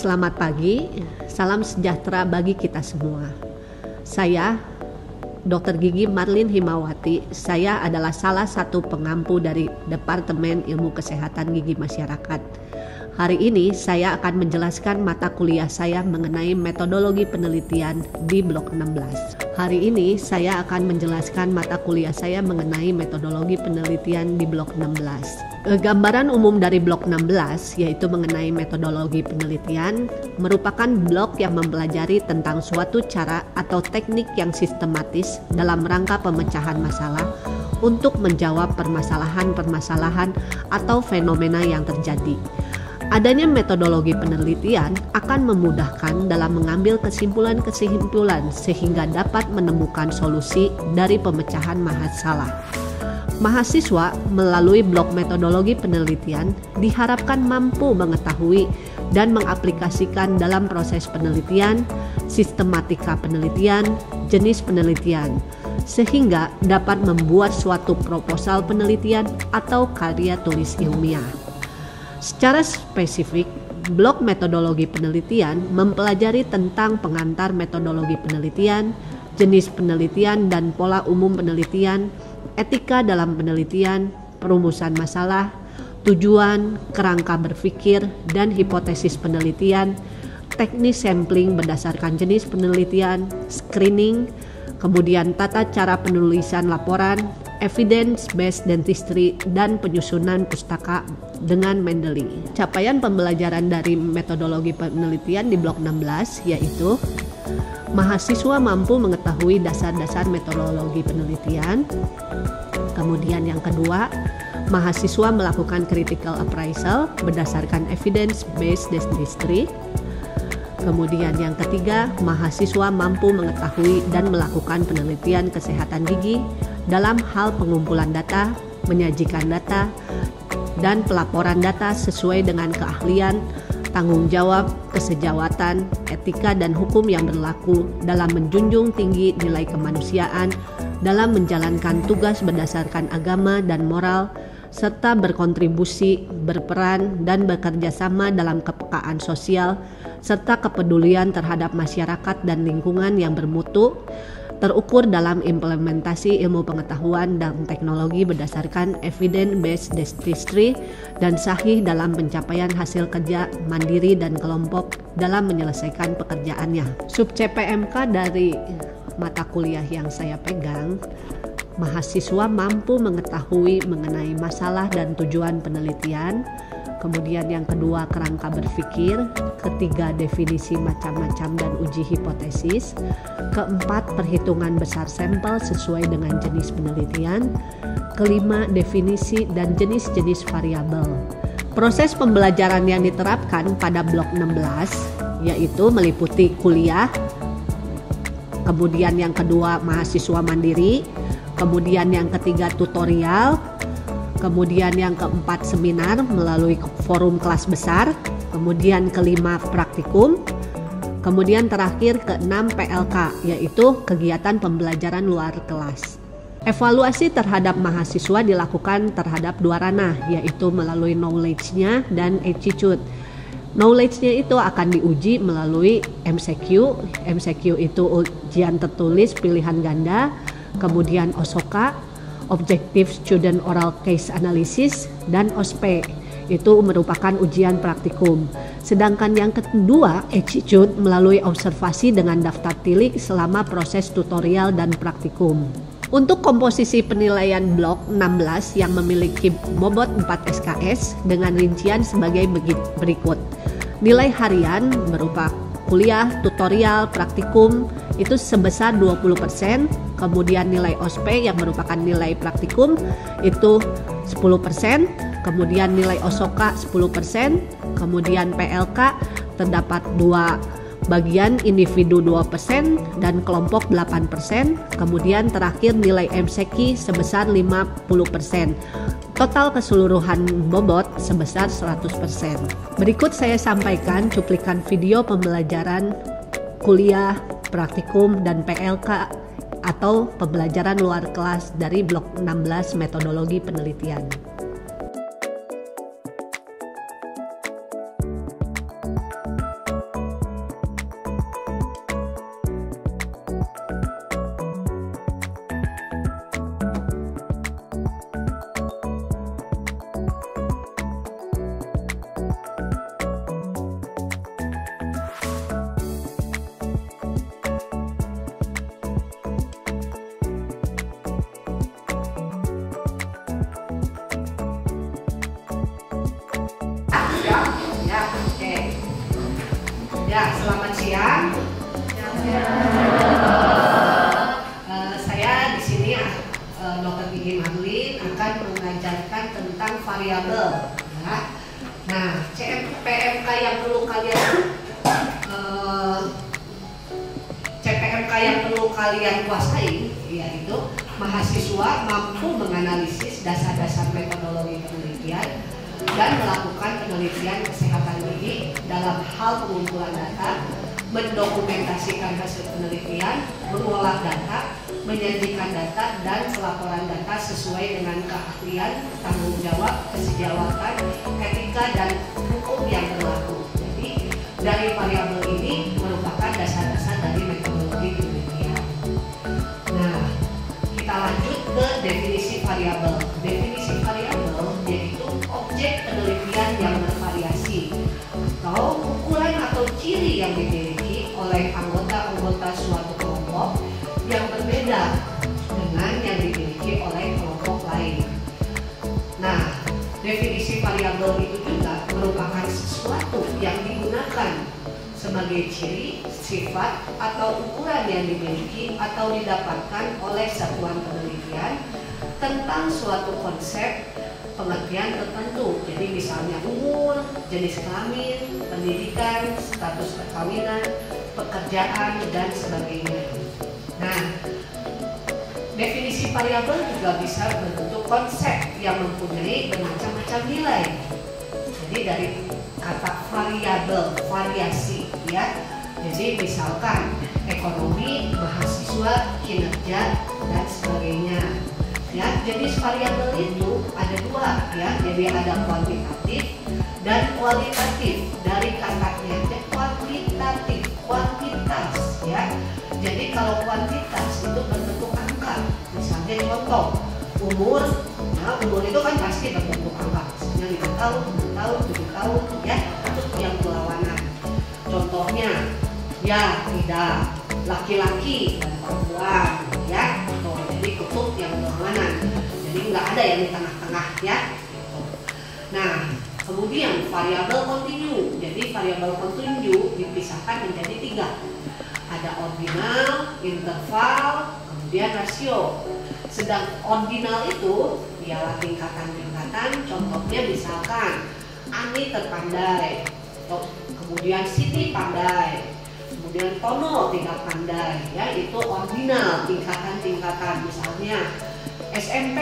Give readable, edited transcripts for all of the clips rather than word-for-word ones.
selamat pagi, salam sejahtera bagi kita semua. Saya Dr. Gigi Marlin Himawati, saya adalah salah satu pengampu dari Departemen Ilmu Kesehatan Gigi Masyarakat. Hari ini saya akan menjelaskan mata kuliah saya mengenai metodologi penelitian di Blok 16. Hari ini saya akan menjelaskan mata kuliah saya mengenai metodologi penelitian di Blok 16. Gambaran umum dari Blok 16 yaitu mengenai metodologi penelitian merupakan blok yang mempelajari tentang suatu cara atau teknik yang sistematis dalam rangka pemecahan masalah untuk menjawab permasalahan-permasalahan atau fenomena yang terjadi. Adanya metodologi penelitian akan memudahkan dalam mengambil kesimpulan-kesimpulan sehingga dapat menemukan solusi dari pemecahan masalah. Mahasiswa melalui blok metodologi penelitian diharapkan mampu mengetahui dan mengaplikasikan dalam proses penelitian, sistematika penelitian, jenis penelitian, sehingga dapat membuat suatu proposal penelitian atau karya tulis ilmiah. Secara spesifik, blok metodologi penelitian mempelajari tentang pengantar metodologi penelitian, jenis penelitian dan pola umum penelitian, etika dalam penelitian, perumusan masalah, tujuan, kerangka berpikir, dan hipotesis penelitian, teknis sampling berdasarkan jenis penelitian, screening, kemudian tata cara penulisan laporan, evidence-based dentistry, dan penyusunan pustaka dengan Mendeley. Capaian pembelajaran dari metodologi penelitian di Blok 16 yaitu mahasiswa mampu mengetahui dasar-dasar metodologi penelitian. Kemudian yang kedua, mahasiswa melakukan critical appraisal berdasarkan evidence-based dentistry. Kemudian yang ketiga, mahasiswa mampu mengetahui dan melakukan penelitian kesehatan gigi dalam hal pengumpulan data, menyajikan data, dan pelaporan data sesuai dengan keahlian, tanggung jawab, kesejawatan, etika dan hukum yang berlaku dalam menjunjung tinggi nilai kemanusiaan, dalam menjalankan tugas berdasarkan agama dan moral, serta berkontribusi, berperan, dan bekerja sama dalam kepekaan sosial, serta kepedulian terhadap masyarakat dan lingkungan yang bermutu, terukur dalam implementasi ilmu pengetahuan dan teknologi berdasarkan evidence-based dentistry, dan sahih dalam pencapaian hasil kerja mandiri dan kelompok dalam menyelesaikan pekerjaannya. Sub CPMK dari mata kuliah yang saya pegang, mahasiswa mampu mengetahui mengenai masalah dan tujuan penelitian. Kemudian yang kedua, kerangka berpikir. Ketiga, definisi macam-macam dan uji hipotesis. Keempat, perhitungan besar sampel sesuai dengan jenis penelitian. Kelima, definisi dan jenis-jenis variabel. Proses pembelajaran yang diterapkan pada Blok 16 yaitu meliputi kuliah. Kemudian yang kedua, mahasiswa mandiri. Kemudian yang ketiga, tutorial. Kemudian yang keempat, seminar melalui forum kelas besar. Kemudian kelima, praktikum. Kemudian terakhir keenam, PLK, yaitu kegiatan pembelajaran luar kelas. Evaluasi terhadap mahasiswa dilakukan terhadap dua ranah, yaitu melalui knowledge-nya dan attitude. Knowledge-nya itu akan diuji melalui MCQ. MCQ itu ujian tertulis pilihan ganda. Kemudian OSOCA, Objective Student Oral Case Analysis, dan OSPE itu merupakan ujian praktikum. Sedangkan yang kedua, attitude, melalui observasi dengan daftar tilik selama proses tutorial dan praktikum. Untuk komposisi penilaian Blok 16 yang memiliki bobot 4 SKS dengan rincian sebagai berikut. Nilai harian berupa kuliah, tutorial, praktikum itu sebesar 20%, kemudian nilai OSPE yang merupakan nilai praktikum itu 10%, kemudian nilai OSOCA 10%, kemudian PLK terdapat dua bagian, individu 2% dan kelompok 8%, kemudian terakhir nilai MCQ sebesar 50%. Total keseluruhan bobot sebesar 100%. Berikut saya sampaikan cuplikan video pembelajaran kuliah, praktikum, dan PLK atau pembelajaran luar kelas dari Blok 16 metodologi penelitian. Ya, selamat siang. Saya di sini Dr. Gigi Marlin akan mengajarkan tentang variabel. Ya. Nah, CPMK yang perlu kalian kuasai yaitu mahasiswa mampu menganalisis dasar-dasar metodologi penelitian dan melakukan penelitian kesehatan gigi dalam hal pengumpulan data, mendokumentasikan hasil penelitian, mengolah data, menyajikan data, dan pelaporan data sesuai dengan keahlian, tanggung jawab, kesejawatan, etika, dan hukum yang berlaku. Jadi, dari variabel ini merupakan dasar-dasar dari metodologi penelitian. Nah, kita lanjut ke definisi variabel. Definisi variabel yaitu objek penelitian yang bervariasi atau ukuran atau ciri yang dimiliki oleh anggota-anggota suatu kelompok yang berbeda dengan yang dimiliki oleh kelompok lain. Nah, definisi variabel itu juga merupakan sesuatu yang digunakan sebagai ciri, sifat, atau ukuran yang dimiliki atau didapatkan oleh satuan penelitian tentang suatu konsep pengertian tertentu. Jadi misalnya umur, jenis kelamin, pendidikan, status perkawinan, pekerjaan, dan sebagainya. Nah, definisi variabel juga bisa berbentuk konsep yang mempunyai bermacam-macam nilai. Jadi dari kata variabel, variasi, ya. Jadi misalkan ekonomi, mahasiswa, kinerja, dan sebagainya. Ya, jenis variabel itu ada dua, ya. Jadi ada kuantitatif dan kualitatif. Dari katanya kuantitatif, kuantitas, ya. Jadi kalau kuantitas itu berbentuk angka. Misalnya contoh umur, nah umur itu kan pasti berbentuk angka. Misalnya 5 tahun, 6 tahun, 7 tahun, ya. Itu yang berlawanan. Contohnya, ya tidak laki-laki dan perempuan, ya. Jadi kutub yang berlawanan, jadi nggak ada yang di tengah-tengah, ya. Nah, kemudian variabel kontinu. Jadi variabel kontinu dipisahkan menjadi 3. Ada ordinal, interval, kemudian rasio. Sedang ordinal itu ialah tingkatan-tingkatan. Contohnya misalkan Ani terpandai, kemudian Siti pandai, kemudian Tono tidak pandai, ya, itu ordinal, tingkatan-tingkatan. Misalnya SMP,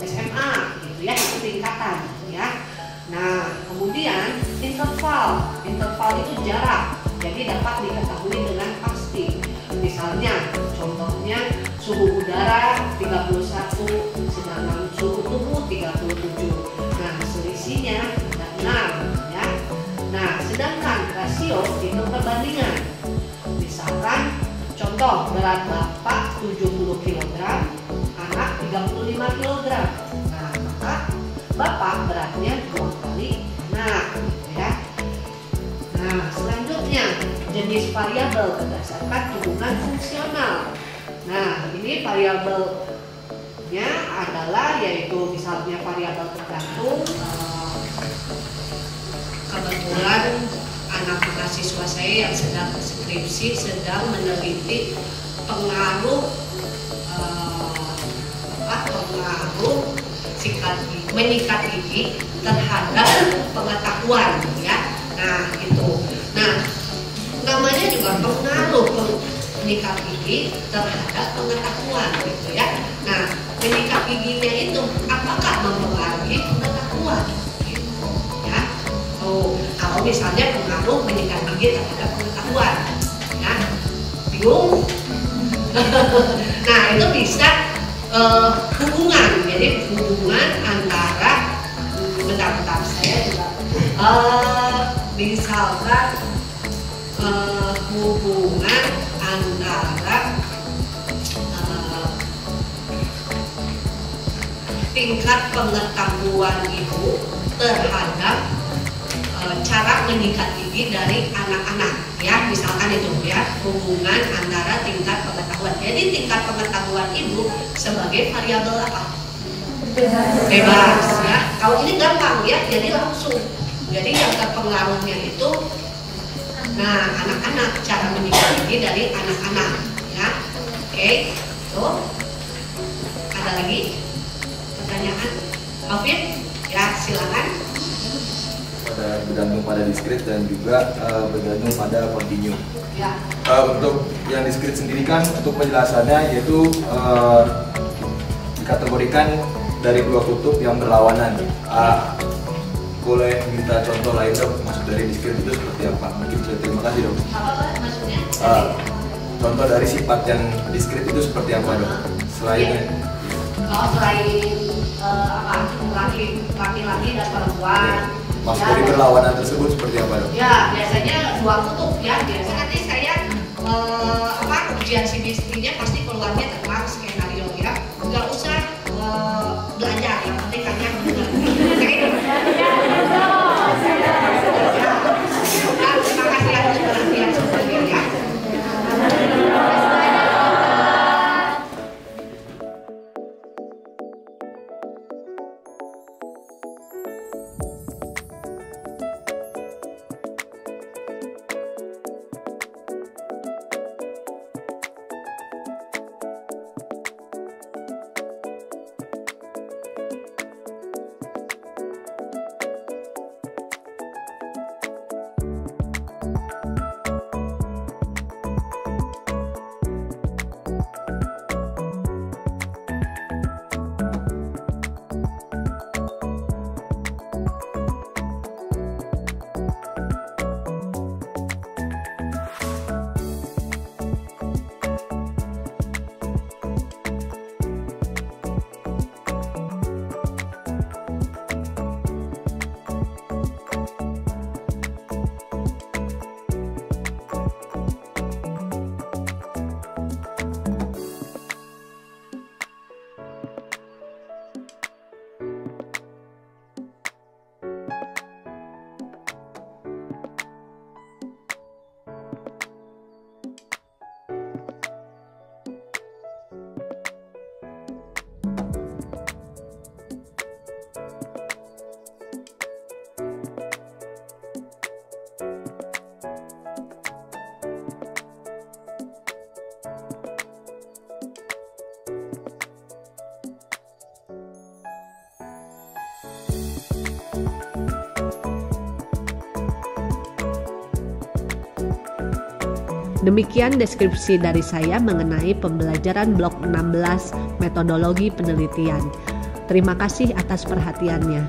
SMA, gitu ya, itu tingkatan, ya. Nah, kemudian interval itu jarak, jadi dapat diketahui dengan pasti. Misalnya, contohnya suhu udara 31, sedangkan suhu tubuh 37. Nah, selisihnya ada 6, ya. Nah, sedangkan rasio itu perbandingan. Misalkan contoh berat bapak 70 kg, anak 35 kg. Nah, maka bapak beratnya 2 kali anak, ya. Nah, selanjutnya jenis variabel berdasarkan hubungan fungsional. Nah, ini variabelnya adalah yaitu misalnya variabel tergantung. Kebetulan anak mahasiswa saya yang sedang skripsi sedang meneliti pengaruh menyikat gigi terhadap pengetahuan, ya. Nah, itu. Nah, namanya juga pengaruh menyikat gigi terhadap pengetahuan, gitu ya. Nah, menyikat giginya itu apakah mempengaruhi pengetahuan? Gitu, ya. Kalau misalnya pengaruh menyikat gigi terhadap pengetahuan, ya, bingung. Nah, itu bisa hubungan, jadi hubungan antara bentar saya juga misalkan hubungan antara tingkat pengetahuan ibu terhadap cara menyikat gigi dari anak-anak, ya, misalkan itu, ya, hubungan antara tingkat pengetahuan. Jadi tingkat pengetahuan ibu sebagai variabel apa? Bebas, ya. Kalau ini gampang, ya, jadi langsung. Jadi yang terpengaruhnya itu Nah, anak-anak, cara menyikat gigi dari anak-anak, ya. Oke, tuh. Ada lagi pertanyaan? Alvin, ya silakan. Bergantung pada diskrit dan juga bergantung pada kontinu. Ya. Untuk yang diskrit sendiri kan untuk penjelasannya yaitu dikategorikan dari dua kutub yang berlawanan. Boleh minta contoh lain dok, maksud dari diskrit itu seperti apa? Mungkin terima kasih dok. Apa maksudnya? Contoh dari sifat yang diskrit itu seperti apa dok? Selain laki-laki dan perempuan. Maksud dari berlawanan tersebut seperti apa dok? Ya, biasanya dua kutub ya. Biasanya nanti saya ujian semesternya pasti keluarnya tentang skenario ya. Nggak usah belajar, yang penting kalian benar. Terima kasih atas perhatian semuanya ya. Demikian deskripsi dari saya mengenai pembelajaran blok 16 metodologi penelitian. Terima kasih atas perhatiannya.